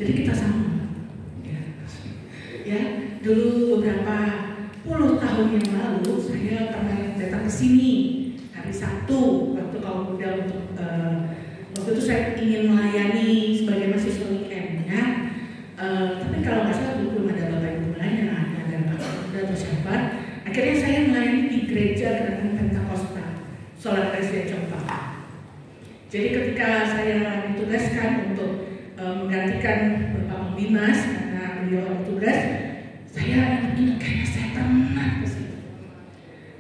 Jadi kita sama. Ya, dulu beberapa puluh tahun yang lalu saya pernah datang ke sini hari Sabtu waktu kaum muda untuk waktu itu saya ingin melayani sebagai mahasiswa weekend ya. Tapi kalau nggak salah belum ada bapak ibu pelayan, ada pak muda atau siapa. Akhirnya saya melayani di gereja Gerakan Pentakosta Solar Presiden Cempaka. Jadi ketika saya ditugaskan untuk menggantikan Bapak Bimas karena beliau ada tugas, saya ingat kayaknya saya pernah ke situ.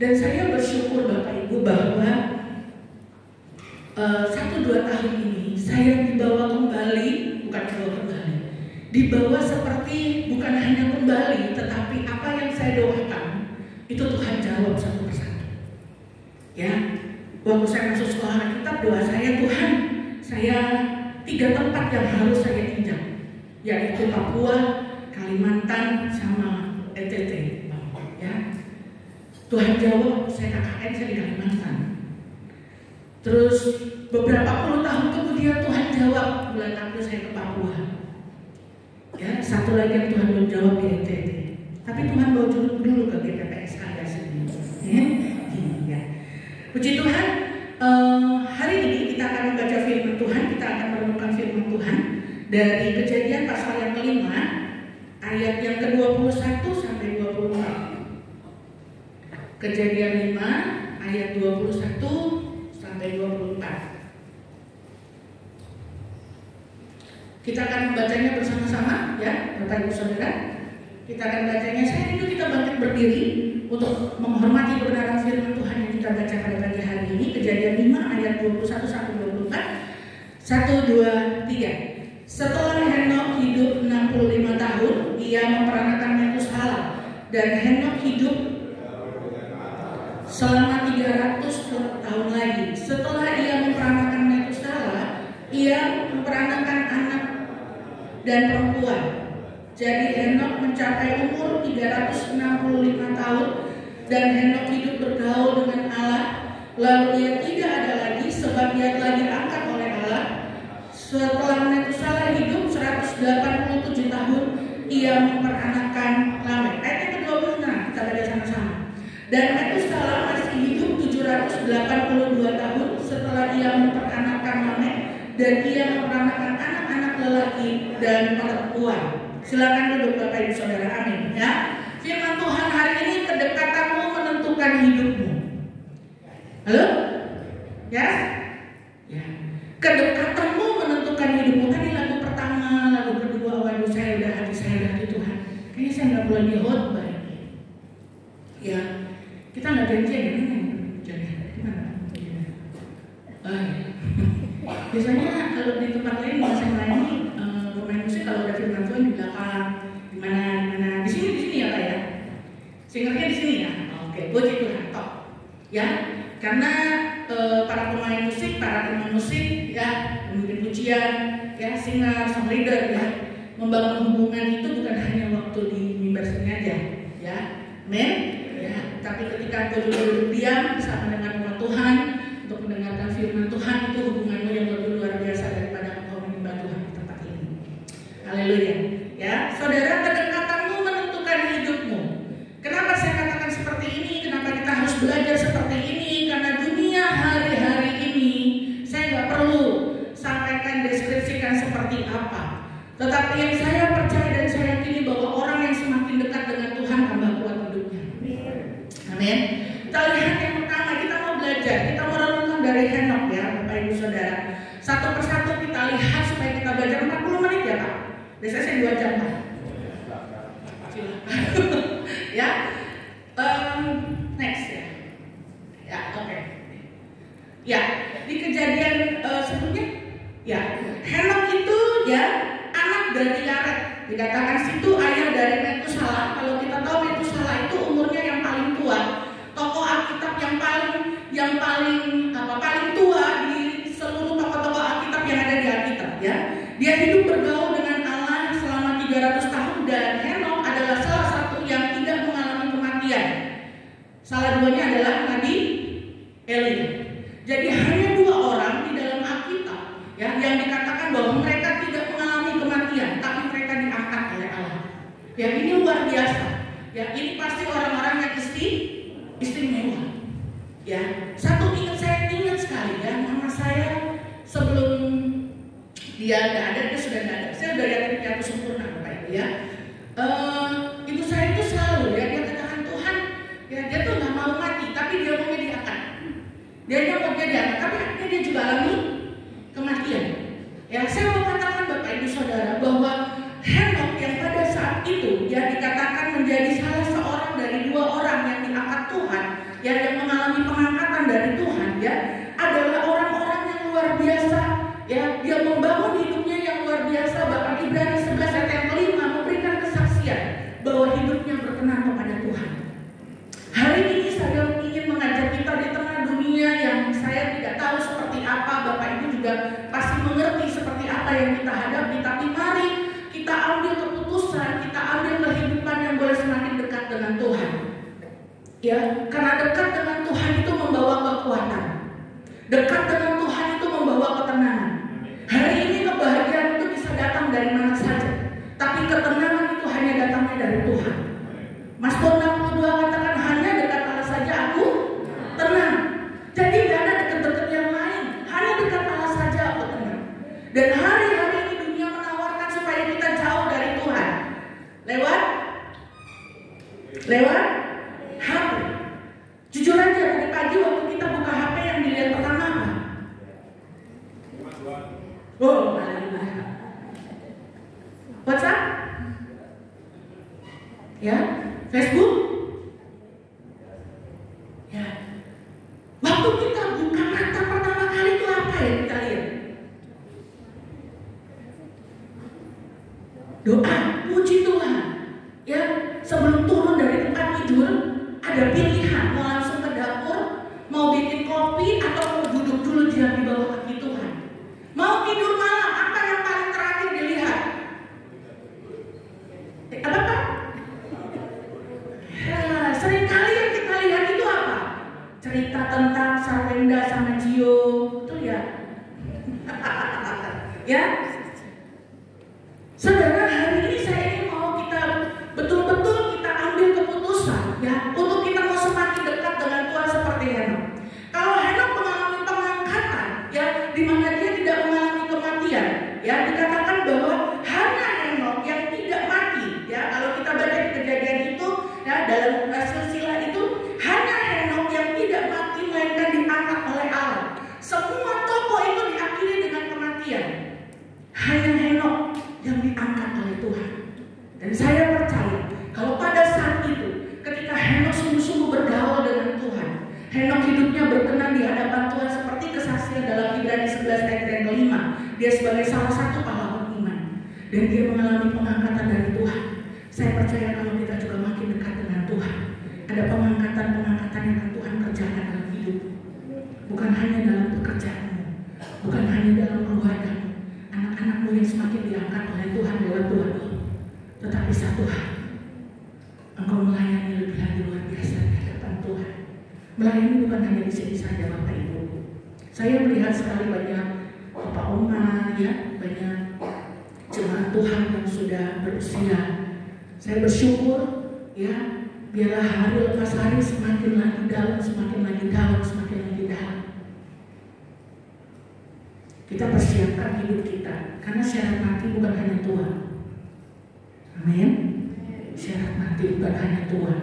Dan saya bersyukur Bapak Ibu bahwa 1-2 tahun ini saya dibawa kembali, dibawa seperti bukan hanya kembali, tetapi apa yang saya doakan itu Tuhan jawab satu persatu. Ya, waktu saya masuk sekolah kitab, doa saya, Tuhan, saya 3 tempat yang harus saya injak, yaitu Papua, Kalimantan, sama NTT. Ya, Tuhan jawab, saya KKN, saya di Kalimantan. Terus beberapa puluh tahun kemudian Tuhan jawab, bulan April saya ke Papua. Ya, satu lagi yang Tuhan belum jawab di NTT. Tapi Tuhan bawa dulu ke GPPS ada sendiri. Ya. Puji Tuhan, hari ini kita akan membaca firman Tuhan, kita akan merenungkan firman Tuhan dari Kejadian pasal yang ke-5 ayat yang ke-21 sampai 24. Kejadian 5 ayat 21 sampai 24. Kita akan membacanya bersama-sama ya, Bapak Ibu Saudara. Kita akan bacanya. Saya rindu kita bangkit berdiri untuk menghormati kebenaran firman Tuhan yang kita baca pada pagi hari ini. Kejadian 5 ayat 21 sampai 24. 1, 2, 3. Setelah Henok hidup 65 tahun, ia memperanakan Metusala, dan Henok hidup selama 300 tahun lagi. Setelah ia memperanakan Metusala, ia memperanakan anak dan perempuan. Jadi Henok mencapai umur 365 tahun, dan Henok hidup bergaul dengan Allah. Lalu ia tidak ada lagi, sebab ia telah diangkat oleh Allah. Setelah Metusala hidup 187 tahun, ia memperanakan Lamek. Ayat yang ke-26 kita baca sama-sama. Dan Metusala masih hidup 782 tahun setelah ia memperanakan Lamek, dan ia memperanakan anak-anak lelaki dan perempuan. Silakan duduk Bapak Ibu Saudara, amin ya. Firman Tuhan hari ini, kedekatanmu menentukan hidupmu. Halo? Ya? Ya. Kedekatanmu menentukan hidupmu. Tadi lagu pertama, lagu kedua, waduh saya udah hati Tuhan. Kayaknya saya nggak boleh dihotbah. Ya, kita nggak janjian ya? Gimana? Biasanya kalau di tempat lain saya melayani pemain musik, kalau ada firman Tuhan di belakang, di mana? Di sini ya Pak ya. Singernya di sini ya. Oke, puji Tuhan. Top. Ya, karena para pemain musik, para imam musik, ya, pemimpin pujian, ya, singer, song leader, ya, membangun hubungan itu bukan hanya waktu di mimbar sengaja, ya, amen, ya, tapi ketika kau duduk diam saat mendengar firman Tuhan, untuk mendengarkan firman Tuhan, itu hubunganmu yang lebih luar biasa daripada engkau menyembah Tuhan di tempat ini. Haleluya, ya, saudara, kedekatanmu menentukan hidupmu. Kenapa saya katakan seperti ini? Kenapa kita harus belajar seperti ini? Karena dunia hari-hari ini saya nggak perlu sampaikan, deskripsikan seperti apa. Tetapi yang saya percaya dan saya yakini bahwa orang yang semakin dekat dengan Tuhan tambah kuat hidupnya. Amin. Kita lihat yang pertama, kita mau belajar, kita mau renungkan dari Henok ya, Bapak Ibu Saudara. Satu persatu kita lihat supaya kita belajar 40 menit ya Pak. Biasanya saya 2 jam Pak. Ya. Next ya. Ya, oke. Ya, di kejadian sebelumnya, ya, Henok itu ya anak dari Yared. Dikatakan situ ayah dari Metusala. Kalau kita tahu Metusala itu umurnya yang paling tua, tokoh Alkitab yang paling tua di seluruh tokoh-tokoh Alkitab yang ada di Alkitab. Ya, dia hidup bergaul dengan Allah selama 300 tahun, dan Henok adalah salah satu yang tidak mengalami kematian. Salah duanya adalah Nabi Eli. Jadi hanya 2 orang di dalam Alkitab ya, yang dikatakan bahwa mereka tidak mengalami kematian. Tak Ya, saya ingat sekali ya, mama saya sebelum dia nggak ada, dia sudah nggak ada. Saya udah yakin dia aku sempurna Bapak Ibu ya. Ibu saya itu selalu ya, dia katakan Tuhan, ya dia tuh nggak mau mati, tapi dia mau diangkat. Dia mau diangkat, tapi akhirnya dia juga alami kematian. Ya, saya mau katakan Bapak Ibu Saudara bahwa Henok yang pada saat itu ya dikatakan menjadi salah seorang dari 2 orang yang diangkat Tuhan, yang mengalami pengangkatan dari Tuhan ya, adalah orang-orang yang luar biasa ya. Dia membangun hidupnya yang luar biasa. Bahkan Ibrani 11 ayat yang kelima memberikan kesaksian bahwa hidupnya berkenan kepada Tuhan. Hari ini saya ingin mengajak kita di tengah dunia yang saya tidak tahu seperti apa, Bapak Ibu juga pasti mengerti seperti apa yang kita hadapi, tapi mari kita ambil keputusan, kita ambil kehidupan yang boleh semakin dekat dengan Tuhan. Ya, karena dekat dengan Tuhan itu membawa kekuatan. Dekat dengan Tuhan itu membawa ketenangan. Hari ini kebahagiaan itu bisa datang dari mana saja, tapi ketenangan itu hanya datangnya dari Tuhan. Mazmur 62 katakan hanya dekat Allah saja aku tenang. Jadi tidak ada dekat-dekat yang lain, hanya dekat Allah saja aku tenang. Dan hari-hari ini dunia menawarkan supaya kita jauh dari Tuhan. Lewat HP. Jujur aja tadi pagi waktu kita buka HP yang dilihat pertama apa? Oh, WhatsApp? Ya, Facebook? Ya. Waktu kita buka mata pertama kali itu apa ya kita lihat? Doa, puji Tuhan. Ya, sebelum turun dari tempat tidur ada pilihan mau langsung ke dapur, mau bikin kopi atau mau duduk dulu di bawah kaki Tuhan. Mau tidur malam, apa yang paling terakhir dilihat? Apa Pak? Seringkali yang kita lihat itu apa? Cerita tentang Sarwenda sama Gio, betul ya? Ya? Saudara, hari ini saya ingin mau kita betul-betul kita ambil keputusan ya, untuk kita mau semakin dekat dengan Tuhan seperti Henok. Kalau Henok mengalami pengangkatan ya, di mana dia tidak mengalami kematian ya, dikatakan bahwa hanya Henok yang tidak mati ya. Kalau kita baca di Kejadian itu ya, dalam silsilah itu hanya Henok yang tidak mati melainkan diangkat oleh Allah. Semua tokoh itu diakhiri dengan kematian. Hanya Henok yang diangkat oleh Tuhan. Dan saya percaya kalau pada saat itu ketika Henok sungguh-sungguh bergaul dengan Tuhan, Henok hidupnya berkenan di hadapan Tuhan seperti kesaksian dalam Ibrani 11 ayat yang kelima. Dia sebagai salah satu pahlawan iman dan dia mengalami pengangkatan dari Tuhan. Saya percaya kalau kita juga makin dekat dengan Tuhan, ada pengangkatan-pengangkatan yang Tuhan kerjakan dalam hidup. Bukan hanya dalam pekerjaanmu, bukan hanya dalam keluargamu, anak-anakmu yang semakin diangkat oleh Tuhan lewat doa ini. Tetapi satu hal, engkau melayani lebih lagi luar biasa di hadapan Tuhan. Melayani bukan hanya di sini saja Bapak Ibu. Saya melihat sekali banyak Bapak Oma ya, banyak jemaat Tuhan yang sudah berusia. Saya bersyukur ya, biarlah hari lepas hari semakin lagi dalam, semakin lagi dalam, semakin lagi dalam. Kita persiapkan hidup kita, karena syarat mati bukan hanya tua. Amin. Syarat mati bukan hanya tua.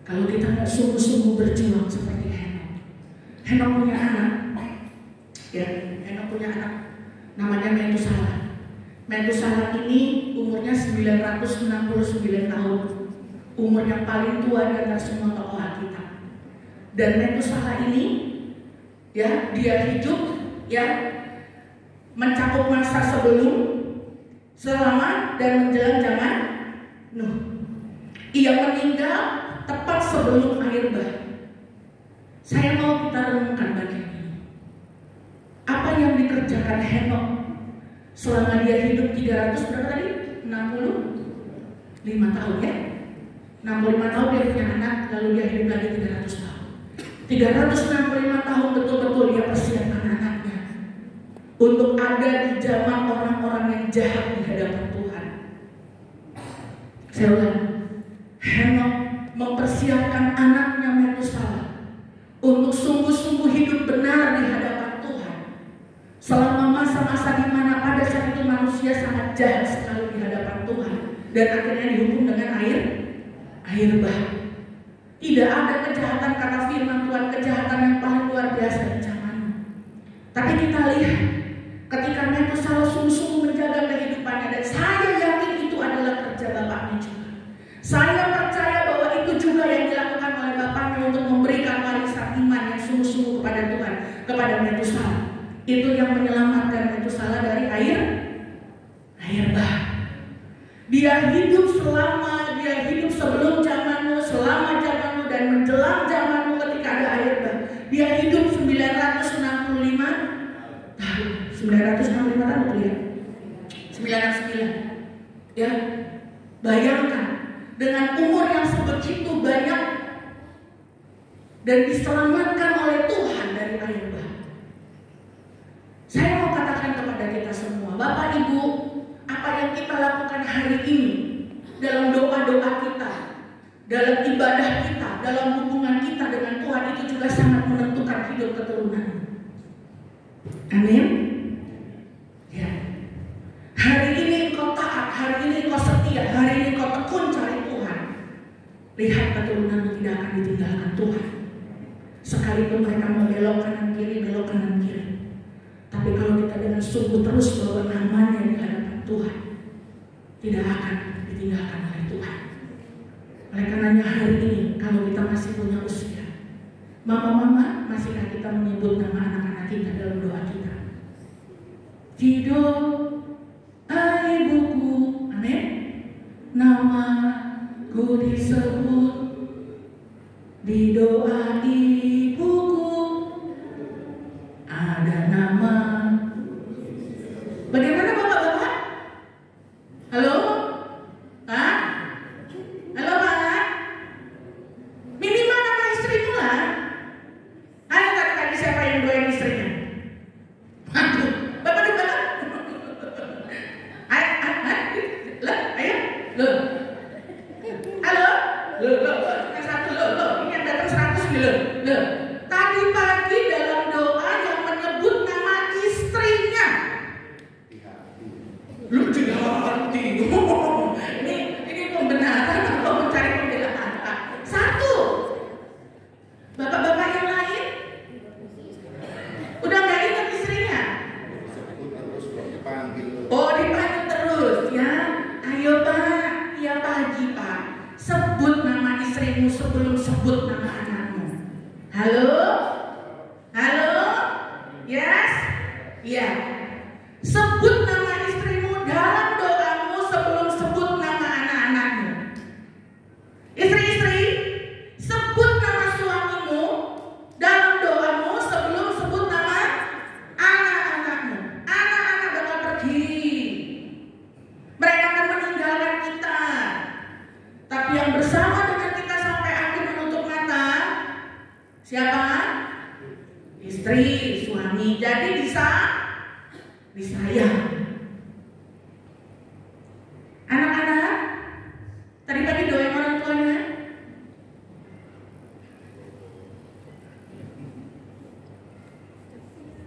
Kalau kita nggak sungguh-sungguh berjuang seperti Henok. Henok punya anak, ya, Henok punya anak, namanya Metusalah. Metusalah ini umurnya 969 tahun, umur yang paling tua di antara semua tokoh Alkitab. Dan Metusalah ini, ya, dia hidup, ya, mencakup masa sebelum, selama, dan menjelang zaman Nuh. Ia meninggal tepat sebelum air bah. Saya mau kita renungkan bagian ini. Apa yang dikerjakan Henok selama dia hidup 300 berapa tadi? 65 tahun ya. 65 tahun dia punya anak, lalu dia hidup lagi 300 tahun. 365 tahun betul-betul dia persiapkan anaknya untuk ada di zaman orang-orang yang jahat di hadapan Tuhan. Saya ulang, Henok mempersiapkan anaknya Metusalah jahat sekali di hadapan Tuhan dan akhirnya dihukum dengan air bah. Tidak ada kejahatan, kata firman Tuhan, kejahatan yang paling luar biasa di zamannya. Tapi kita lihat ketika Metusala sungguh-sungguh menjaga kehidupannya, dan saya yakin itu adalah kerja bapaknya juga. Saya percaya bahwa itu juga yang dilakukan oleh bapaknya untuk memberikan warisan iman yang sungguh-sungguh kepada Tuhan, kepada Metusala. Itu yang menyelamatkan Metusala dari air bah. Dia hidup sebelum zamanmu, selama zamanmu, dan menjelang zamanmu ketika ada air bah. Dia hidup 965 tahun. 965 tahun betul ya? 99. Ya, bayangkan dengan umur yang sebegitu banyak dan diselamatkan oleh Tuhan dari air bah. Saya mau katakan kepada kita semua, Bapak Ibu, apa yang kita lakukan hari ini dalam doa-doa kita, dalam ibadah kita, dalam hubungan kita dengan Tuhan, itu juga sangat menentukan hidup keturunan. Amin. Ya. Hari ini engkau taat, hari ini engkau setia, hari ini engkau tekun cari Tuhan. Lihat keturunanmu tidak akan ditinggalkan Tuhan. Sekalipun mereka membelok kanan kiri. Tapi kalau kita dengan sungguh terus bawa namanya di hadapan Tuhan, tidak akan ditinggalkan oleh Tuhan. Oleh karenanya hari ini, kalau kita masih punya usia, mama-mama, masihkah kita menyebut nama anak-anak kita dalam doa kita? Hidup ibuku, amin. Namaku disebut di doa ibuku. Ada nama. Bagaimana bapak-bapak? Halo? Hah? Halo Pak? Minimal nama istrimu lah. Ayo tadi siapa yang doain istrinya? Aduh, bapak di mana? Ayo, lo. Halo? Lo, yang satu lo. Ini yang datang 100 nih lo. Tadi pagi dalam doa yang menyebut nama istrinya. Lu tidak hati. Ini pembenaran atau mencari pembelaan? Satu. Bapak-bapak yang lain udah nggak ingat istrinya. Oh, dipanggil terus ya. Ayo Pak, ya pagi Pak. Sebut nama istrimu sebelum sebut nama anakmu. Halo? Yes? Iya. Sebut nama istrimu dalam doamu sebelum sebut nama anak-anakmu. Istri-istri, sebut nama suamimu dalam doamu sebelum sebut nama anak-anakmu. Anak-anak bakal pergi. Mereka akan meninggalkan kita. Tapi yang bersama dengan kita sampai akhir menutup mata, siapa? Istri, suami. Jadi disayang. Anak-anak, tadi pagi doain orang tuanya.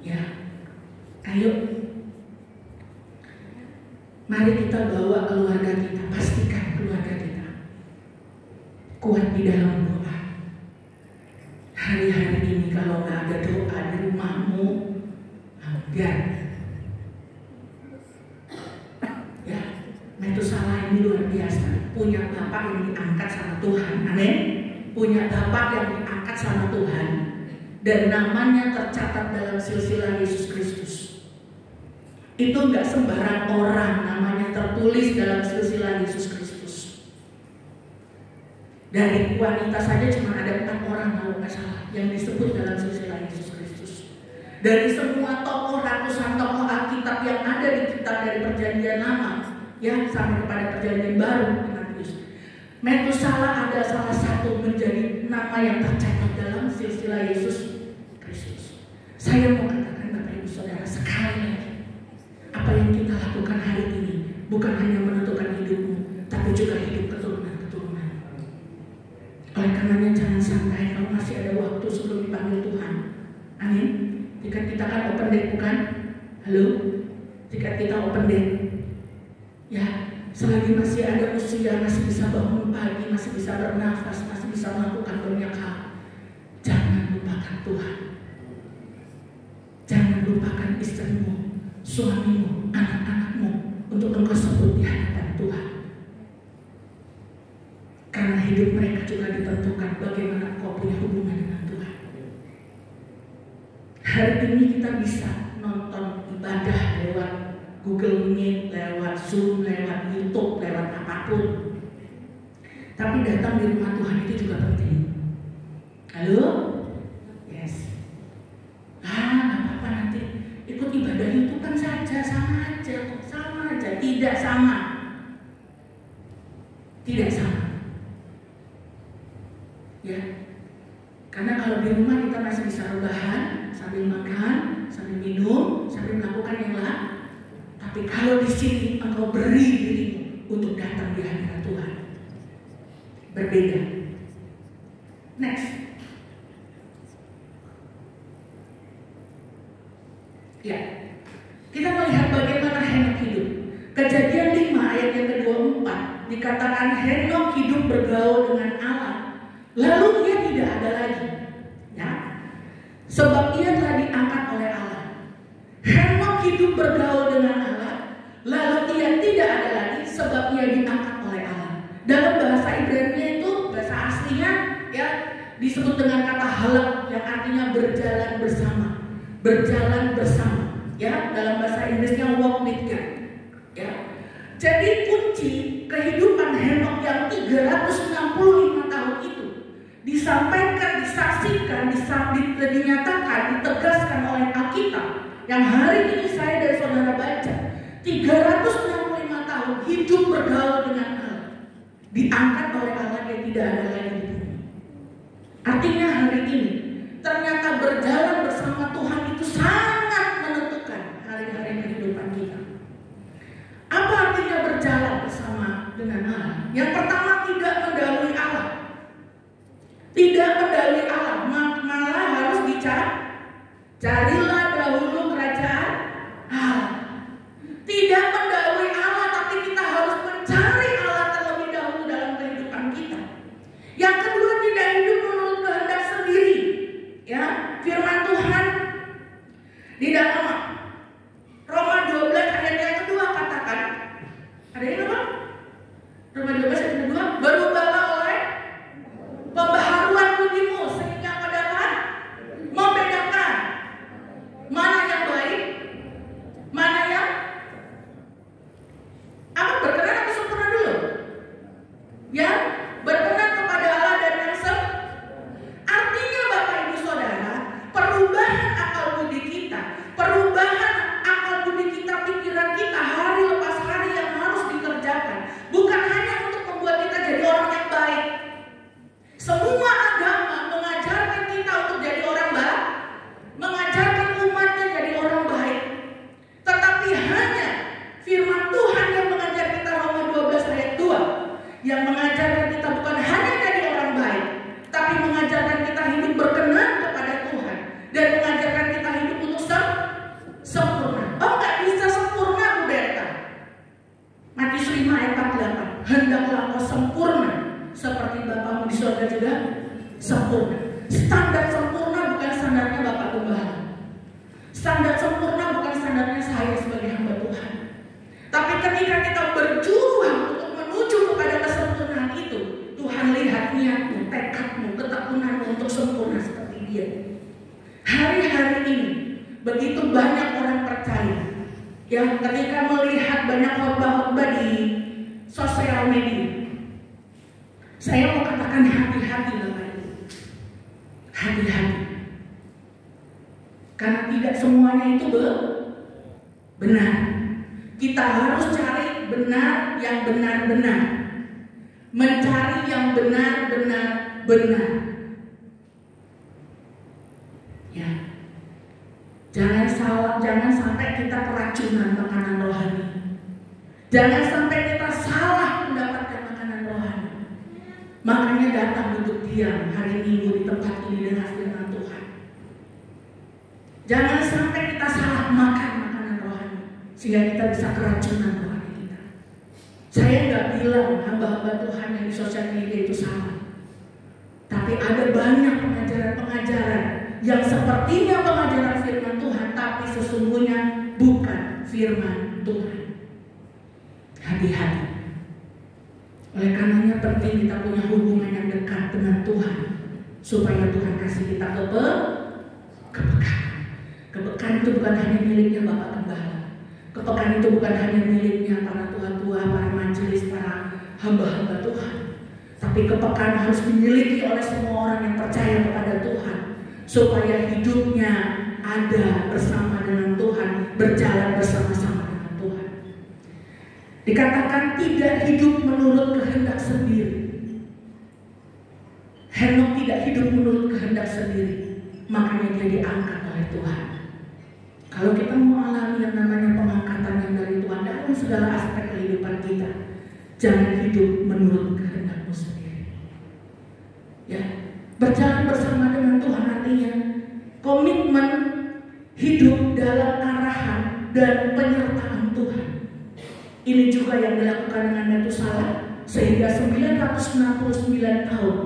Ya, ayo. Mari kita bawa keluarga kita, pastikan keluarga kita kuat di dalam doa. Hari-hari ini kalau nggak ada doa di rumahmu, enggak. Ya, Metusala ini luar biasa. Punya bapak yang diangkat sama Tuhan, amin. Punya bapak yang diangkat sama Tuhan, dan namanya tercatat dalam silsilah Yesus Kristus. Itu enggak sembarang orang namanya tertulis dalam silsilah Yesus Kristus. Dari wanita saja cuma ada 4 orang kalau nggak salah yang disebut dalam silsilah Yesus Kristus. Dari semua tokoh, ratusan tokoh Alkitab yang ada di kitab dari Perjanjian Lama, ya sampai kepada Perjanjian Baru dengan Yesus, Metusala ada salah satu menjadi nama yang tercatat dalam silsilah Yesus Kristus. Saya mau katakan Bapak Ibu Saudara, sekali lagi, apa yang kita lakukan hari ini bukan hanya menentukan hidupmu, tapi juga hidup keturunan-keturunan. Oleh karenanya jangan sampai kalau masih ada waktu sebelum dipanggil Tuhan. Amin. Jika kita kan open day, bukan? Halo? Jika kita open day, Ya, selagi masih ada usia, masih bisa bangun pagi, masih bisa bernafas, masih bisa melakukan banyak hal, jangan lupakan Tuhan. Jangan lupakan istrimu, suamimu, anak-anakmu untuk engkau sebut di hadapan Tuhan. Karena hidup mereka juga ditentukan bagaimana engkau punya hubungan dengan Tuhan. Hari ini kita bisa nonton ibadah lewat Google Meet, lewat Zoom, lewat YouTube, lewat apapun. Tapi datang di rumah Tuhan itu juga penting. Halo? Yes. Gak apa-apa nanti ikut ibadah YouTube kan saja, sama aja. Tidak sama. Tidak sama. Ya. Karena kalau di rumah kita masih bisa rebahan, sambil makan, sambil minum, sambil melakukan yang lain. Tapi kalau di sini engkau beri dirimu untuk datang di hadapan Tuhan, berbeda. Next. Ya, kita melihat bagaimana Henok hidup. Kejadian 5 ayat yang ke-24 dikatakan Henok hidup bergaul dengan Allah, lalu ia tidak ada lagi. Ya, sebab ia telah diangkat oleh Allah. Henok hidup bergaul dengan Allah, lalu ia tidak ada lagi sebab ia diangkat oleh Allah. Dalam bahasa Ibrani itu, bahasa aslinya ya disebut dengan kata halak yang artinya berjalan bersama. Berjalan bersama, ya, dalam bahasa Inggrisnya walk with God, ya. Jadi kunci kehidupan Henok yang 365 tahun itu disampaikan, disaksikan, dinyatakan, ditegaskan oleh Alkitab yang hari ini saya dan saudara baca. 365 tahun hidup bergaul dengan Allah, diangkat oleh Allah yang tidak ada lagi di bumi. Artinya hari ini ternyata berjalan bersama Tuhan itu sangat menentukan hari-hari kehidupan kita. Apa artinya berjalan bersama dengan Allah? Yang pertama, tidak mendahului Allah. Tidak mendahului Allah, malah harus dicari. Carilah dahulu kerajaan Allah. Tidak mendahului Allah, tapi kita harus mencari Allah terlebih dahulu dalam kehidupan kita. Yang kedua, tidak hidup menurut kehendak sendiri. Ya, firman Tuhan di dalam Roma 12 ayat yang kedua katakan, ada yang apa? Roma 12 ayat yang kedua, berubahlah oleh pembaharuan budimu sehingga kau dapat membedakan mana yang baik, mana yang apa, berkenan atau sempurna dulu. Ya, berkenan kepada Allah dan yang sempurna. Artinya Bapak Ibu Saudara, perubahan akal budi kita, perubahan akal budi kita, pikiran kita hari lepas hari yang harus dikerjakan. Bukan hanya untuk membuat kita jadi orang yang baik. Semua agama mengajarkan kita untuk jadi orang baik, mengajarkan umatnya jadi orang baik. Tetapi hanya firman Tuhan yang mengajar kita, Roma 12 ayat 2, yang mengajarkan kita bukan hanya jadi orang baik, tapi mengajarkan kita hidup berkenan kepada Tuhan dan mengajarkan kita hidup untuk sempurna. Oh, nggak bisa sempurna, Bu Berta. Matius 5 ayat 48. Hendaklah kau sempurna seperti Bapamu di surga juga sempurna. Standar sempurna bukan standarnya Bapak Gembala. Standar sempurna bukan standarnya saya sebagai hamba Tuhan. Tapi ketika kita berjuang untuk menuju kepada kesempurnaan itu, Tuhan lihat niatmu, tekadmu, ketekunanmu untuk sempurna seperti Dia. Hari-hari ini begitu banyak orang percaya yang ketika melihat banyak khotbah-khotbah di sosial media, saya mau katakan hati-hati Bapak Ibu. Hati-hati. Karena tidak semuanya itu benar. Kita harus cari benar yang benar-benar. Mencari yang benar-benar. Ya. Jangan sampai kita keracunan makanan rohani. Jangan sampai kita salah mendapatkan makanan rohani. Makanya datang duduk diam hari Minggu di tempat ini dengan firman Tuhan. Jangan sampai kita salah makan makanan rohani sehingga kita bisa keracunan rohani kita. Saya nggak bilang hamba-hamba Tuhan yang di sosial media itu salah. Tapi ada banyak pengajaran-pengajaran yang sepertinya pengajaran firman Tuhan, tapi sesungguhnya bukan firman Tuhan. Hati-hati. Oleh karenanya penting kita punya hubungan yang dekat dengan Tuhan, supaya Tuhan kasih kita kepekaan. Kepekaan itu bukan hanya miliknya Bapak Gembala. Kepekaan itu bukan hanya miliknya para tua-tua, para majelis, para hamba-hamba Tuhan. Tapi kepekaan harus dimiliki oleh semua orang yang percaya kepada Tuhan, supaya hidupnya ada bersama dengan Tuhan, berjalan bersama-sama dengan Tuhan. Dikatakan tidak hidup menurut kehendak sendiri. Henok tidak hidup menurut kehendak sendiri, makanya dia diangkat oleh Tuhan. Kalau kita mau alami yang namanya pengangkatan yang dari Tuhan dalam segala aspek kehidupan kita, jangan hidup menurut kehendakmu sendiri. Ya, berjalan bersama dengan Tuhan artinya komitmen hidup dalam arahan dan penyertaan Tuhan. Ini juga yang dilakukan dengan Metusalah, sehingga 969 tahun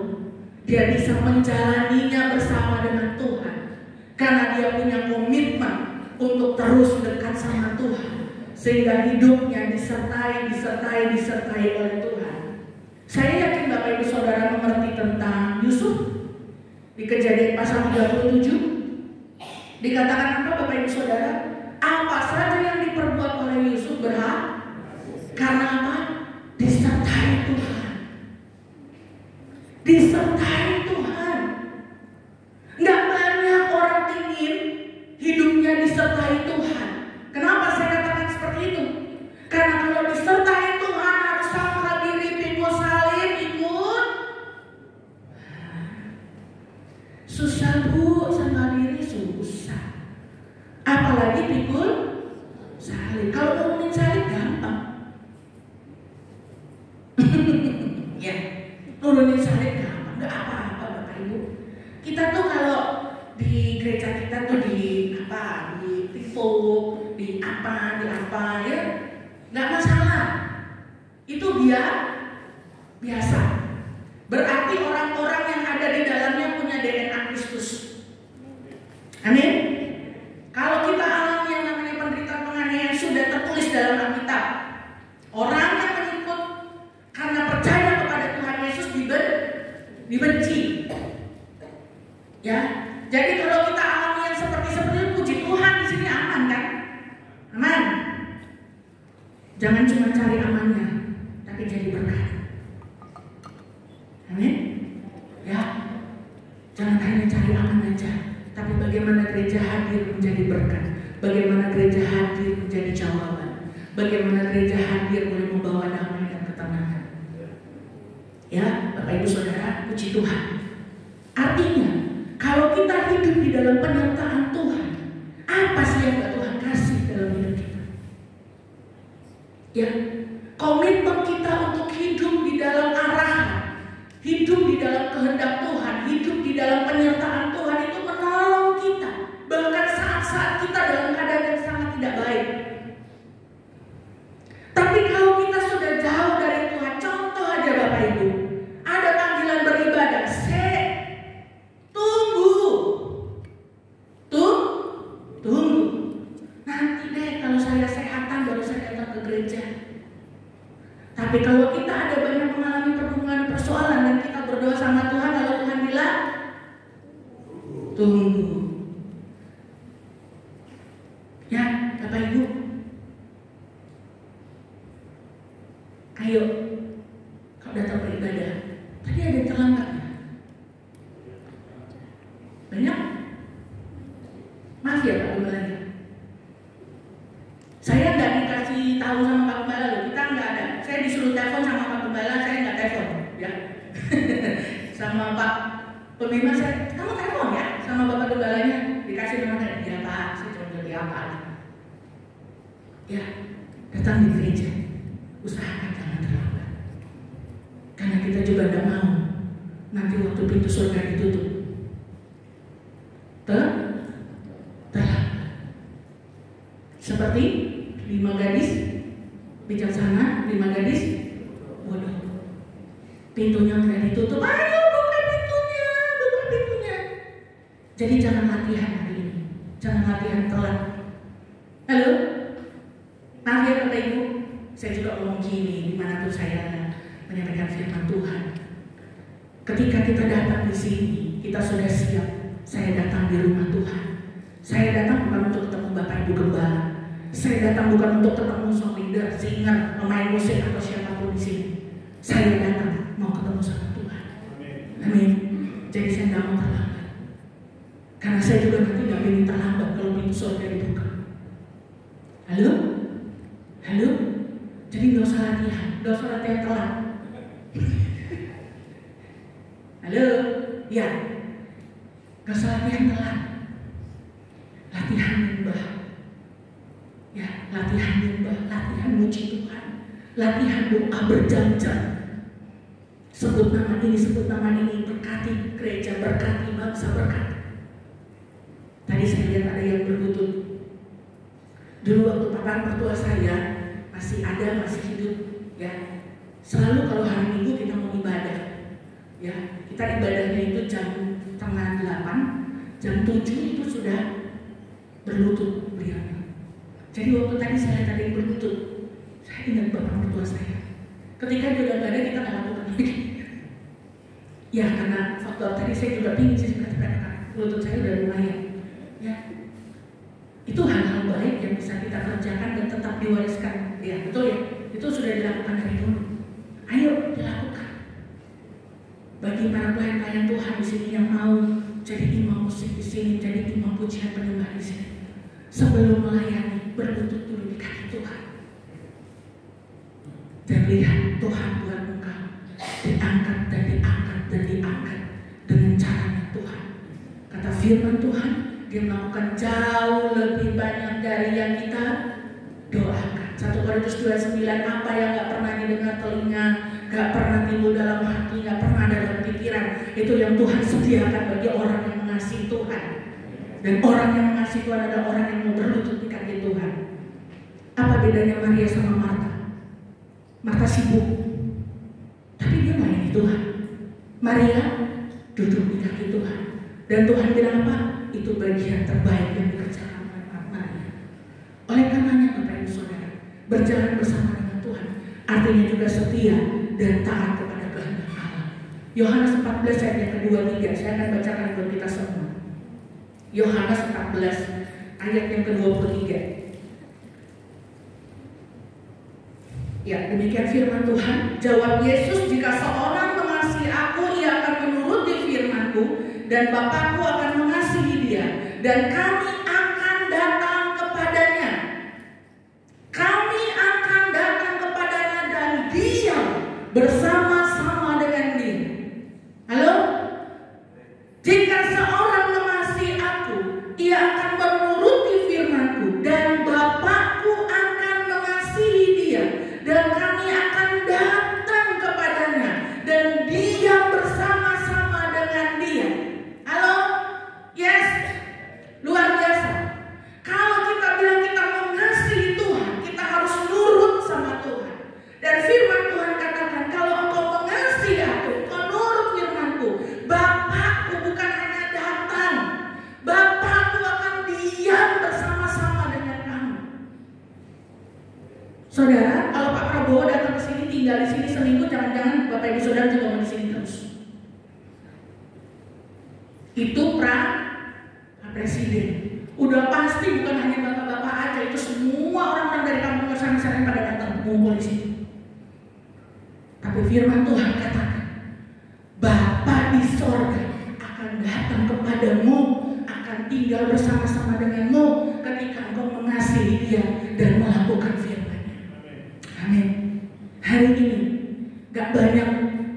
dia bisa menjalaninya bersama dengan Tuhan, karena dia punya komitmen untuk terus dekat sama Tuhan, sehingga hidupnya disertai oleh Tuhan. Saya yakin Bapak Ibu Saudara mengerti tentang Yusuf. Di Kejadian pasal 37 dikatakan apa Bapak Ibu Saudara? Apa saja yang diperbuat oleh Yusuf berhak, karena apa? Disertai Tuhan. Disertai Tuhan. Nggak banyak orang ingin hidupnya disertai Tuhan. Kenapa saya katakan seperti itu? Karena kalau disertai Tuhan harus sangkal diri, pikul salib, ikut. Susah Bu, sangkal diri susah. Apalagi pikul salib. Kalau ngomongin salib gampang. Ya, nurunin salib gampang, nggak apa-apa Bapak Ibu. Kita tuh kalau di gereja kita tuh di tipu, di apa ya, nggak masalah. Itu biasa. Berarti orang-orang yang ada di dalamnya punya DNA Kristus. Amin. Kalau kita alami yang namanya penderitaan penganiayaan sudah tertulis dalam Alkitab. Orang yang mengikut karena percaya kepada Tuhan Yesus dibenci. Ya, jadi kalau kita alami yang seperti itu, puji Tuhan di sini aman kan? Aman. Jangan cuma cari amannya, tapi jadi berkat. Amin. Ya, jangan hanya cari aman aja, tapi bagaimana gereja hadir menjadi berkat, bagaimana gereja hadir menjadi jawaban, bagaimana gereja hadir boleh membawa damai dan ketenangan. Ya, Bapak Ibu Saudara, puji Tuhan. Artinya, kalau kita hidup di dalam penyertaan Tuhan, apa sih yang Tuhan kasih dalam hidup kita? Ya, komitmen kita untuk hidup di dalam arahan, hidup di dalam kehendak Tuhan, hidup di dalam penyertaan Tuhan itu menolong kita, bahkan saat-saat kita dalam keadaan yang sangat tidak baik. Tapi kalau kita sudah jauh dari Tuhan, contoh aja Bapak Ibu, ada panggilan beribadah, tunggu. Nanti deh kalau saya sehatan baru saya datang ke gereja. Tapi kalau kita ada banyak mengalami pergumulan, persoalan, dan kita berdoa sama Tuhan, lalu Tuhan bilang, tunggu. Ya, Bapak Ibu, ayo, kalau datang beribadah, tadi ada yang terlambat ya? Banyak? Maaf ya Pak Gembala. Saya nggak dikasih tahu sama Pak Gembala loh, kita nggak ada. Saya disuruh telepon sama Pak Gembala, saya nggak telepon, ya. Sama Pak Pembina saya, kamu telepon ya sama Bapak Gembalanya, dikasih nomor saya, ya Pak, saya cuma jadi apa? Ya, datang di gereja, usahakan jangan terlambat, karena kita juga nggak mau nanti waktu pintu surga ditutup. Seperti 5 gadis Bijaksana, 5 gadis bodoh. Pintunya udah ditutup, ayo buka pintunya, buka pintunya. Jadi jangan latihan hari ini, jangan latihan telat. Halo, maaf ya Bapak Ibu, saya juga ngomong gini dimanapun saya menyampaikan firman Tuhan. Ketika kita datang di sini, kita sudah siap. Saya datang di rumah Tuhan. Saya datang bukan untuk ketemu Bapak Ibu Gembala. Saya datang bukan untuk ketemu song leader, singer, pemain musik atau siapapun di sini. Saya datang mau ketemu sama Tuhan. Amin. Jadi saya nggak mau terlambat. Karena saya juga nanti nggak ingin terlambat kalau pintu surga dibuka. Halo? Halo? Jadi nggak usah latihan telat. Halo? Ya? Nggak usah latihan telat. Latihan nyembah. Ya, latihan nyembah, latihan muji Tuhan, latihan doa berjam-jam. Sebut nama ini, berkati gereja, berkati bangsa, berkati. Tadi saya lihat ada yang berlutut. Dulu waktu papa mertua saya masih hidup, ya. Selalu kalau hari Minggu kita mau ibadah, ya. Kita ibadahnya itu jam 7:30, jam 7 itu sudah berlutut beliau. Jadi waktu tadi saya lihat ada yang berlutut, saya ingat bapak mertua saya. Ketika dia udah gak ada, kita gak lakukan lagi. Ya karena faktor tadi saya juga pingin sih katakan lutut saya udah lumayan. Ya, itu hal-hal baik yang bisa kita kerjakan dan tetap diwariskan. Ya betul ya, itu sudah dilakukan dari dulu. Ayo dilakukan. Bagi para pelayan Tuhan di sini yang mau jadi imam musik di sini, jadi imam pujian penyembah di sini, sebelum melayani berlutut dulu di kaki Tuhan dan lihat Tuhan buat engkau diangkat dan diangkat dan diangkat dengan caranya Tuhan. Kata firman Tuhan, dia melakukan jauh lebih banyak dari yang kita doakan. 1 Korintus 2:9, apa yang gak pernah didengar telinga, gak pernah timbul dalam hati, gak pernah dalam pikiran, itu yang Tuhan sediakan bagi orang yang mengasihi Tuhan. Dan orang yang mengasihi Tuhan adalah orang yang mau berlutut di kaki Tuhan. Apa bedanya Maria sama Marta? Marta sibuk, tapi dia melayani Tuhan. Maria duduk di kaki Tuhan. Dan Tuhan bilang apa? Itu bagian terbaik yang dikerjakan oleh Maria. Oleh karenanya Bapak Ibu Saudara, berjalan bersama dengan Tuhan artinya juga setia dan taat kepada kehendak Allah. Yohanes 14 ayat yang ke-23, saya akan bacakan buat kita semua. Yohanes 14 ayat yang ke-23. Ya, demikian firman Tuhan. Jawab Yesus, jika seorang mengasihi aku, ia akan menuruti firman-Ku, dan Bapa-Ku akan mengasihi dia, dan kami akan datang kepadanya. Kami akan datang kepadanya dan diam bersama-sama dengan dia. Halo? Jika seorang mengasihi aku, ia akan menuruti firman-Ku, dan Bapa-Ku akan mengasihi dia, dan kami akan datang kepadanya dan diam bersama-sama dengan dia. Halo? Yes? Luar biasa. Kalau kita bilang kita mengasihi Tuhan, kita harus nurut sama Tuhan. Dan firman Tuhan katakan, kalau engkau mengasihi aku, engkau nurut firman-Ku, Bapa-Ku bukan hanya datang, Bapa-Ku akan diam bersama-sama dengan kamu. Saudara, kalau Pak Prabowo datang ke sini, tinggal di sini seminggu, jangan-jangan Bapak Ibu Saudara juga mau di sini terus. Itu presiden. Udah pasti bukan hanya bapak-bapak aja, itu semua orang-orang dari kampung sana-sana pada datang mengumpul di sini. Tapi firman Tuhan katakan, Bapa di sorga akan datang kepadamu, akan tinggal bersama-sama denganmu ketika engkau mengasihi dia dan melakukan firman-Nya. Amin. Hari ini gak banyak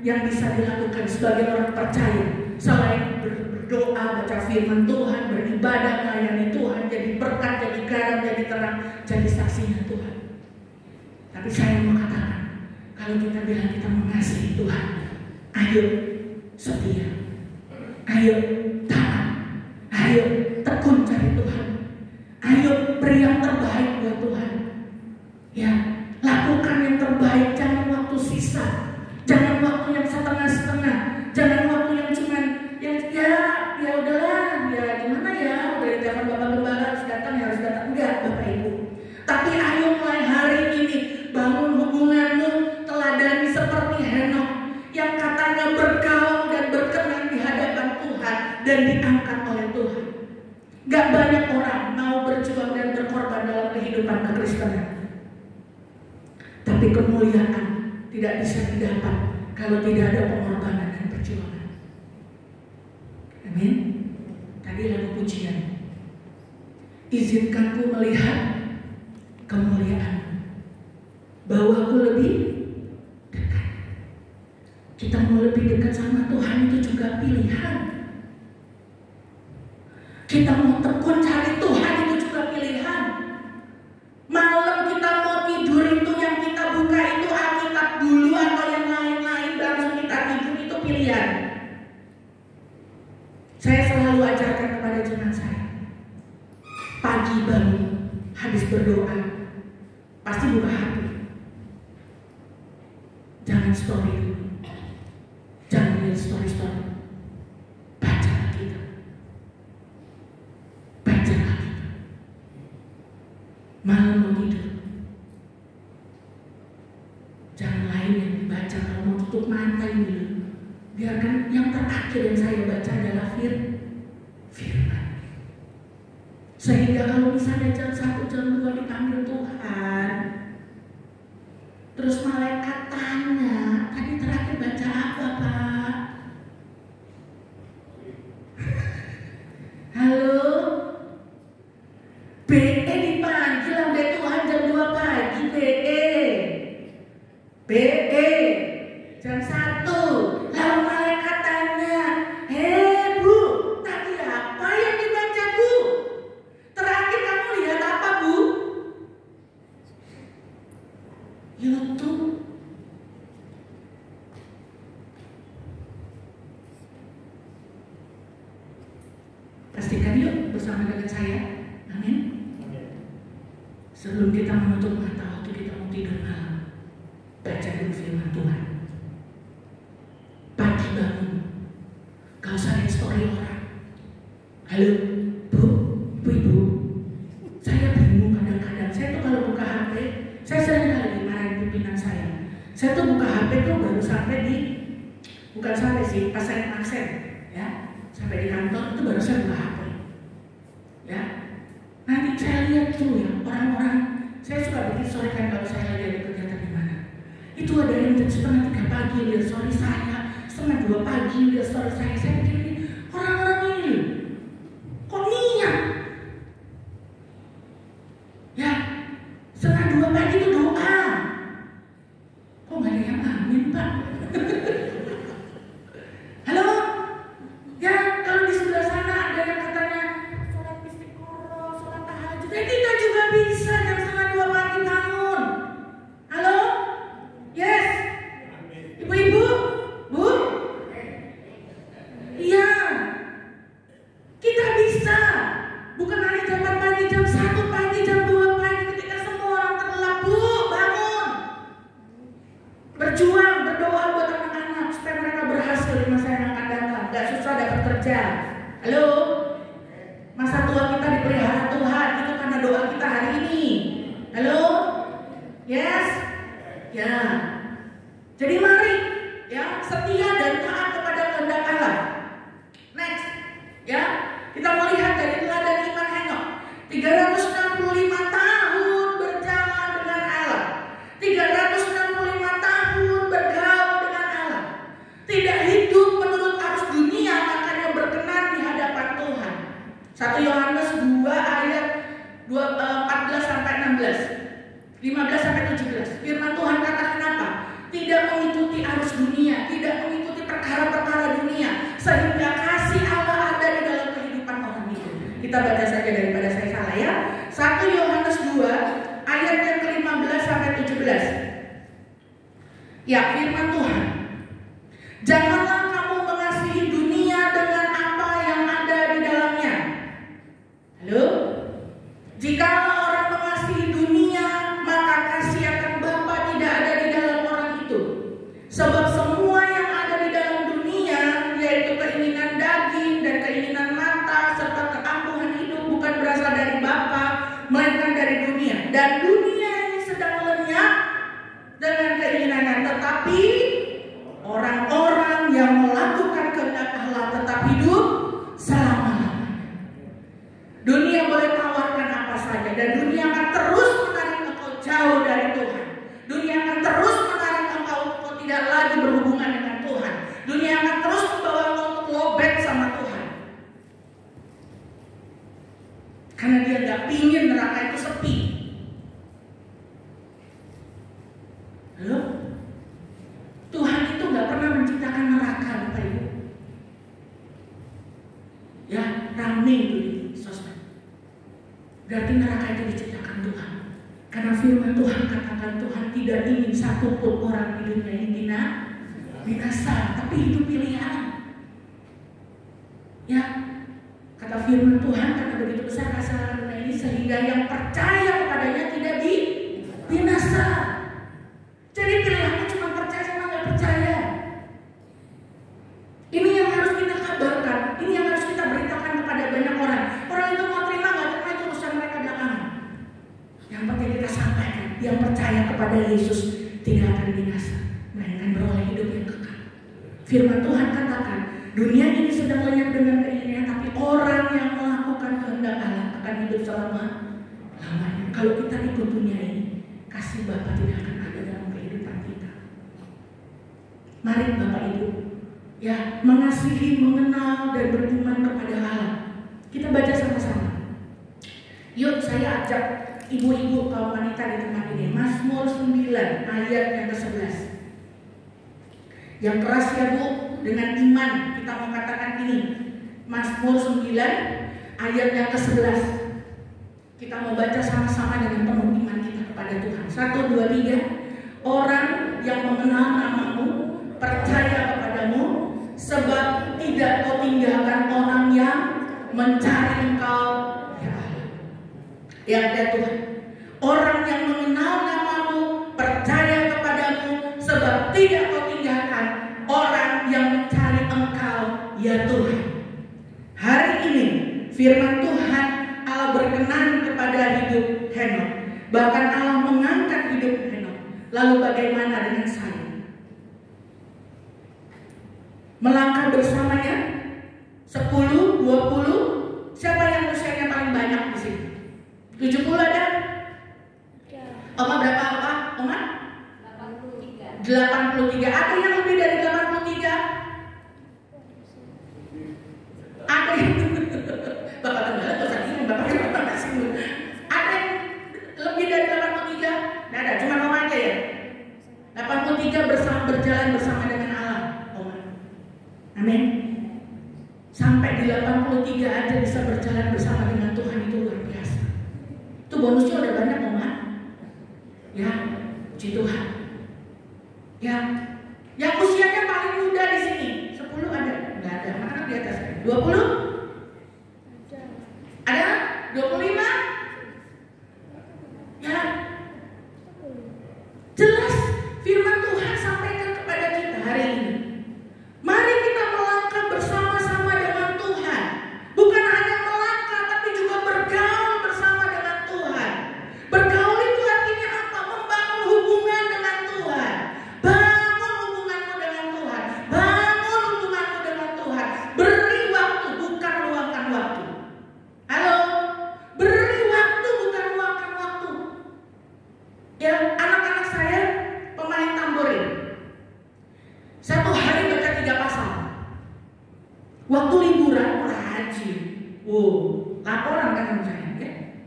yang bisa dilakukan sebagai orang percaya selain berdoa, baca firman Tuhan, beribadah, melayani Tuhan, jadi berkat, jadi garam, jadi terang, jadi saksinya Tuhan. Tapi saya mau katakan, kalau kita bilang kita mengasihi Tuhan, ayo setia, ayo taat, ayo tekun cari Tuhan, ayo beri yang terbaik buat Tuhan. Ya, lakukan bisa. Jangan waktu yang setengah-setengah. Jangan waktu yang cuman ya udahlah, ya gimana ya, udah ditelepon Bapak Gembala harus datang. Enggak, Bapak Ibu. Tapi ayo mulai hari ini bangun hubunganmu, teladani seperti Henokh yang katanya bergaul dan berkenan di hadapan Tuhan dan diangkat oleh Tuhan. Gak banyak orang mau berjuang dan berkorban dalam kehidupan kekristenan. Tapi kemuliaan tidak bisa didapat kalau tidak ada pengorbanan dan perjuangan. Amin. Tadi lagu pujian. Izinkanku melihat kemuliaan, bahwa aku lebih dekat. Kita mau lebih dekat sama Tuhan itu juga pilihan. Kita mau tekun cari Tuhan itu juga pilihan. Malam kita mau tidur itu yang kita buka itu Alkitab dulu atau yang lain-lain langsung kita tidur itu pilihan. Saya selalu ajarkan kepada jemaat saya, pagi bangun habis berdoa pasti buka HP. Jangan story dulu, jangan lihat story. Baca Alkitab. Malam mau tidur, jangan lain yang dibaca. Kalau mau tutup mata dulu, biarkan yang terakhir yang saya baca adalah firman. Sehingga kalau misalnya jam 1, jam 2 dipanggil Tuhan, terus malaikat tanya, tadi terakhir baca apa Pak? Halo? BE dipanggil sampai Tuhan jam 2 pagi. BE jam 1. Lalu malaikat tanya, Bu, tadi apa yang dibaca Bu? Terakhir kamu lihat apa Bu? YouTube. Pastikan yuk bersama dengan saya. Amin. Sebelum kita menutup mata waktu kita mau tidur malam, baca dulu firman Tuhan. Pagi bangun, gak usah lihat story orang. Halo, Bu, Ibu, saya bingung kadang-kadang. Saya tuh kalau buka HP, saya sering kali dimarahin pimpinan saya. Saya tuh buka HP tuh baru sampai bukan sampai sih, pas saya aksen, ya, sampai di kantor itu baru saya buka HP, ya. Nanti saya lihat tuh ya, orang-orang, saya suka bikin story kan kalau saya lagi ada kegiatan di mana. Itu ada yang jam 1:30 pagi lihat story saya, 1:30 pagi lihat story saya. Saya pikir ini orang-orang ini kok niat? Ya, 1:30 pagi itu doa. Kok nggak ada yang amin Pak? Halo? Ya, kalau di sebelah sana ada yang katanya sholat istiqoroh, sholat tahajud. Kita juga bisa jam 1:30 pagi bangun. Halo? Yes? Ibu-ibu? Bu? Iya. Kita bisa. Bukan hanya jam 4 pagi, jam 1 pagi, jam 2 pagi ketika semua orang terlelap. Bu, bangun. Berjuang, berdoa buat anak-anak supaya mereka berhasil di masa yang akan datang. Gak susah dapat kerja. Halo? Masa tua kita dipelihara Tuhan itu karena doa kita hari ini. Halo? Yes? Ya. Jadi mari ya setia dan taat kepada kehendak Allah. Next, ya kita melihat dari teladan iman Henokh. 365 tahun berjalan dengan Allah. 365 tahun bergaul dengan Allah. Tidak hidup menurut arus dunia, makanya berkenan di hadapan Tuhan. 1 Yohanes 2 ayat 14 sampai 16, 15 sampai 17. Firman Tuhan katakan apa? Tidak mengikuti arus dunia, tidak mengikuti perkara-perkara dunia, sehingga kasih Allah ada di dalam kehidupan orang itu. Kita baca saja daripada saya salah ya. 1 Yohanes 2 ayat yang ke-15 sampai 17. Ya, firman Tuhan. Janganlah kamu mengasihi dunia dengan apa yang ada di dalamnya. Halo? Jika orang mengasihi dunia, maka kasih akan Bapa tidak ada di dalam orang itu. Halo? Tuhan itu nggak pernah menciptakan neraka, Bapak Ibu. Ya, rame itu di sosmed. Berarti neraka itu diciptakan Tuhan. Karena firman Tuhan katakan Tuhan tidak ingin satu pun orang di dunia ini binasa, tapi hidup pilihan. Ya, kata firman Tuhan, karena begitu besar kasih dunia ini sehingga yang percaya kepadanya tidak binasa. Jadi pilihannya cuma percaya sama nggak percaya. Ini yang harus kita kabarkan, ini yang harus kita beritakan kepada banyak orang. Orang itu mau terima nggak terima itu urusan mereka belakangan. Yang penting kita sampaikan, yang percaya kepada Yesus tidak akan binasa, melainkan beroleh hidup yang kekal. Firman Tuhan katakan, dunia ini sedang lenyap dengan keinginan, tapi orang yang melakukan kehendak Allah akan hidup selama-lamanya. Kalau kita ikut dunia ini, kasih Bapa tidak akan ada dalam kehidupan kita. Mari Bapak Ibu, ya, mengasihi, mengenal, dan beriman kepada Allah. Kita baca sama-sama. Yuk, saya ajak ibu-ibu kaum wanita di tempat ini. Mazmur 9 ayat yang ke-11. Yang keras ya Bu, dengan iman kita mau katakan ini. Mazmur 9 ayat yang ke-11. Kita mau baca sama-sama dengan penuh iman kita kepada Tuhan. 1, 2, 3. Orang yang mengenal namamu percaya kepadamu, sebab tidak kau tinggalkan orang yang mencari Engkau, ya Allah. Ya Tuhan, orang yang mengenal namamu percaya kepadamu, sebab tidak kau tinggalkan orang yang mencari Engkau, ya Tuhan. Hari ini firman Tuhan, Allah berkenan kepada hidup Henokh. Bahkan Allah mengangkat hidup Henokh. Lalu bagaimana dengan saya? Melangkah bersamanya 10, 20. Siapa yang usianya paling banyak di sini? 70 ada? Oma berapa Oma? Oma? 83. Ada yang lebih dari 83? Ada yang Bapak tenggelam bosan ini, Bapak kasih dulu. Ada yang lebih dari 83? Nggak ada, cuma Oma aja ya. 83 berjalan bersama dengan Allah, Oma. Amin. Sampai di 83 aja bisa berjalan bersama dengan Tuhan, itu luar biasa. Itu bonusnya udah banyak Oma. Ya, puji Tuhan. Ya, yang usianya paling muda di sini 10 ada? Nggak ada, mana di atas? 20? Ada? 25? Ya. Jelas firman Tuhan sampaikan kepada kita hari ini. Mari kita melangkah bersama-sama dengan Tuhan. Bukan hanya melangkah, tapi juga bergaul bersama dengan Tuhan. Bergaul itu artinya apa? Membangun hubungan dengan Tuhan. Bangun hubunganmu dengan Tuhan. Bangun hubunganmu dengan Tuhan. Beri waktu, bukan luangkan waktu. Halo? Beri waktu, bukan luangkan waktu. Ya, anak-anak saya pemain tamborin. Satu hari baca 3 pasal. Waktu liburan rajin. Wow, laporan kan sama saya ya.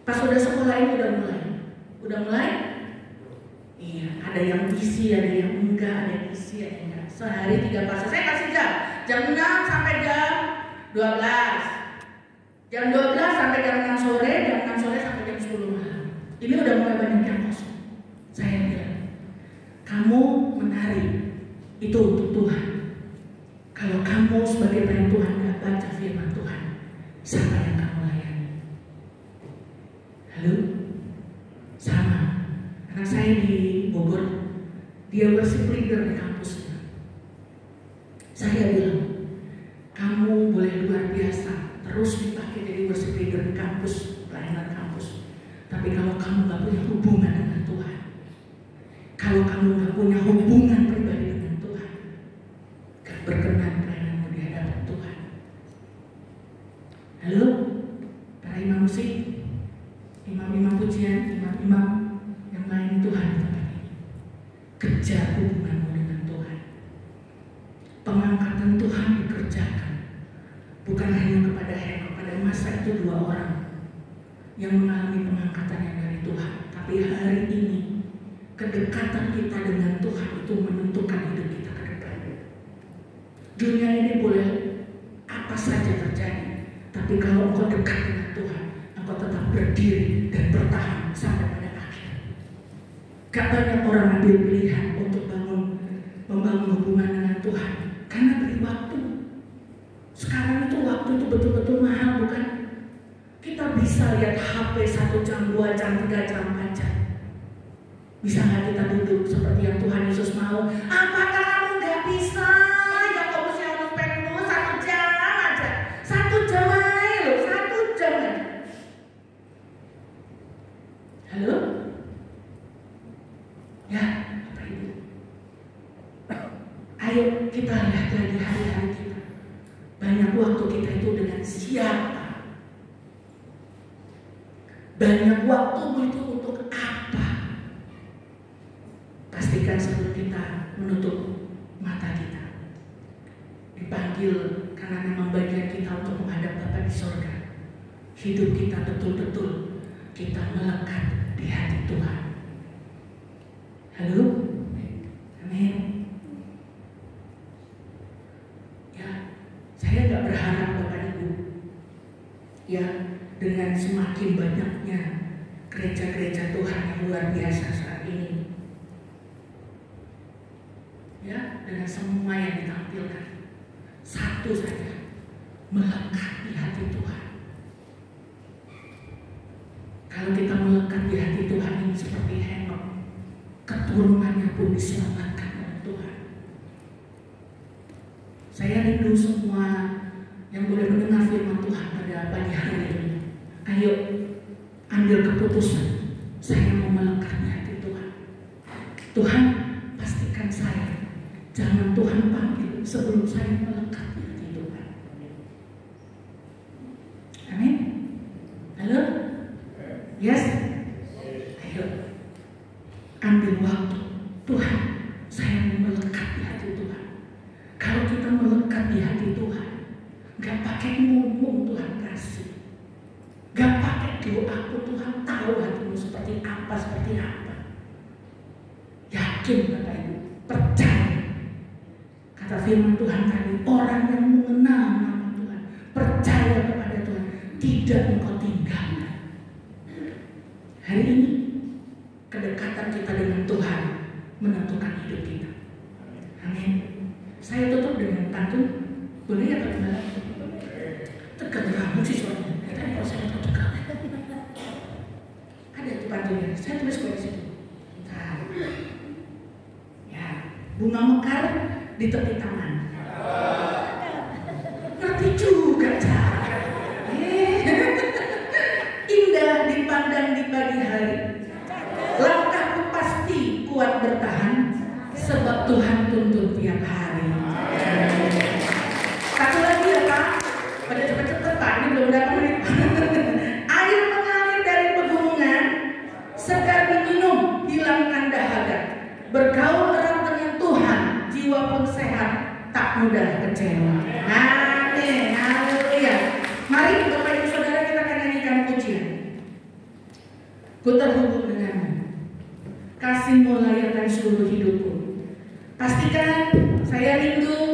Pas udah sekolah ini udah mulai. Iya, ada yang isi, ada yang enggak, ada yang isi, ada yang enggak. Sehari 3 pasal. Saya kasih jam 6 sampai jam 12. Jam 12 sampai jam 6 sore, jam 6 sore sampai jam 10 malam. Ini udah mulai banyak yang kosong. Saya bilang, kamu menari itu untuk Tuhan. Kalau kamu sebagai pelayan Tuhan gak baca firman Tuhan, siapa yang kamu layani? Halo? Sama. Anak saya di Bogor, dia worship leader di kampusnya. Saya bilang, kamu boleh luar biasa, terus dipakai jadi worship leader di kampus, pelayanan kampus. Tapi kalau kamu gak punya hubungan dengan Tuhan, kalau kamu gak punya hubungan pribadi dengan Tuhan, gak berkenan pelayananmu di hadapan Tuhan. Halo, para imam musik, imam-imam pujian, imam-imam yang melayani Tuhan di tempat ini, kejar hubunganmu dengan Tuhan. Pengangkatan Tuhan dikerjakan bukan hanya kepada Henokh. Pada masa itu 2 orang yang mengalami pengangkatan yang dari Tuhan, tapi hari ini kedekatan kita dengan Tuhan itu menentukan hidup kita ke depan. Dunia ini boleh apa saja terjadi, tapi kalau engkau dekat dengan Tuhan, engkau tetap berdiri dan bertahan sampai pada akhir. Gak banyak orang ambil pilihan untuk membangun hubungan dengan Tuhan karena beri waktu. Sekarang itu waktu itu betul-betul mahal, bukan? Kita bisa lihat HP 1 jam, 2 jam, 3 jam, 4 jam. Bisa nggak kita duduk seperti yang Tuhan Yesus mau? Apakah kamu nggak bisa? Yakobus harus penuh 1 jam aja, 1 jam aja loh, 1 jam aja. Halo? Ya, Bapak Ibu. Ayo kita lihat lagi hari-hari kita. Banyak waktu kita itu dengan siapa? Banyak waktu itu untuk apa? Pastikan sebelum kita menutup mata kita, dipanggil karena memang bagian kita untuk menghadap Bapa di sorga. Hidup kita betul-betul kita melekat di hati Tuhan. Halo? Amin. Ya, saya gak berharap Bapak Ibu ya dengan semakin banyaknya gereja-gereja Tuhan yang luar biasa saat ini, ya, dengan semua yang ditampilkan, satu saja, melekat di hati Tuhan. Kalau kita melekat di hati Tuhan ini seperti Henok, keturunannya pun diselamatkan oleh Tuhan. Saya rindu semua yang boleh mendengar firman Tuhan pada pagi hari ini. Ayo ambil keputusan, saya mau melekat di hati Tuhan. Tuhan, pastikan saya, jangan Tuhan panggil sebelum saya melekat di hati Tuhan. Amin. Halo? Yes? Ayo ambil waktu. Tuhan, saya mau melekat di hati Tuhan. Kalau kita melekat di hati Tuhan, gak pakai ngomong Tuhan kasih, gak pakai doaku Tuhan tahu hatimu seperti apa. Yakin Bapak Ibu, percaya. Kata firman Tuhan tadi, orang yang mengenal nama Tuhan, percaya kepada Tuhan, tidak engkau tinggalkan. Hari ini kedekatan kita dengan Tuhan menentukan hidup kita. Amin. Saya tutup dengan pantun. Boleh ya Pak Gembala? Tegang banget sih soalnya. Kalau saya tegang. Ada itu pantunnya. Saya tulis di situ. Bentar. Ya, bunga mekar di tepi taman. Ngerti juga cara. Indah dipandang di pagi hari. Langkahku pasti kuat bertahan, sebab Tuhan tuntun tiap hari. Satu lagi ya Pak, pada cepet-cepet Pak, ini belum berapa menit. Air mengalir dari pegunungan, segar diminum, hilangkan dahaga. Bergaul erat dengan Tuhan, jiwa pun sehat, tak mudah kecewa. Amin, haleluya. Mari Bapak Ibu Saudara, kita akan nyanyikan pujian. Ku terhubung denganmu, kasihmu layakkan seluruh hidupku. Pastikan saya rindu